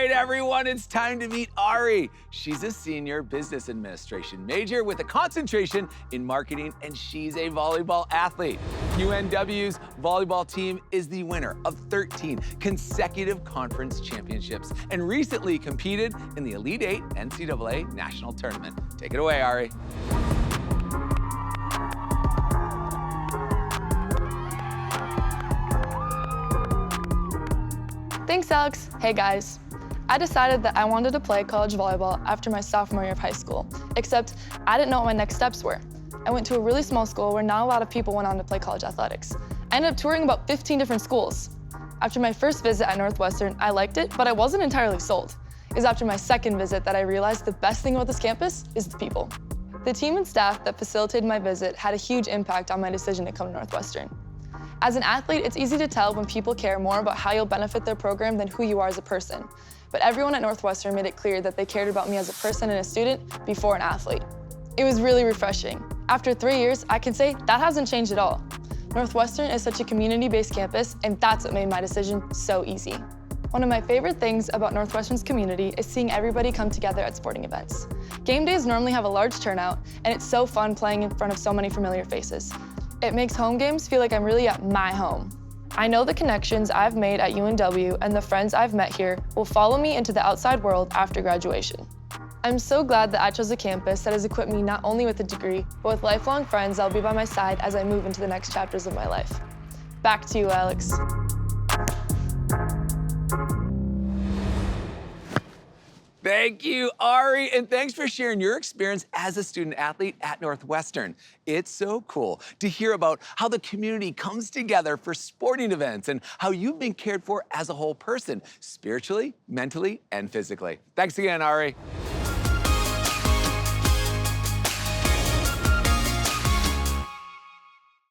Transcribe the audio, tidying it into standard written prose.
right, everyone, it's time to meet Ari. She's a senior business administration major with a concentration in marketing, and she's a volleyball athlete. UNW's volleyball team is the winner of 13 consecutive conference championships and recently competed in the Elite Eight NCAA National Tournament. Take it away, Ari. Thanks, Alex. Hey, guys. I decided that I wanted to play college volleyball after my sophomore year of high school, except I didn't know what my next steps were. I went to a really small school where not a lot of people went on to play college athletics. I ended up touring about 15 different schools. After my first visit at Northwestern, I liked it, but I wasn't entirely sold. It was after my second visit that I realized the best thing about this campus is the people. The team and staff that facilitated my visit had a huge impact on my decision to come to Northwestern. As an athlete, it's easy to tell when people care more about how you'll benefit their program than who you are as a person. But everyone at Northwestern made it clear that they cared about me as a person and a student before an athlete. It was really refreshing. After 3 years, I can say that hasn't changed at all. Northwestern is such a community-based campus, and that's what made my decision so easy. One of my favorite things about Northwestern's community is seeing everybody come together at sporting events. Game days normally have a large turnout, and it's so fun playing in front of so many familiar faces. It makes home games feel like I'm really at my home. I know the connections I've made at UNW and the friends I've met here will follow me into the outside world after graduation. I'm so glad that I chose a campus that has equipped me not only with a degree, but with lifelong friends that'll be by my side as I move into the next chapters of my life. Back to you, Alex. Thank you, Ari, and thanks for sharing your experience as a student athlete at Northwestern. It's so cool to hear about how the community comes together for sporting events and how you've been cared for as a whole person, spiritually, mentally, and physically. Thanks again, Ari.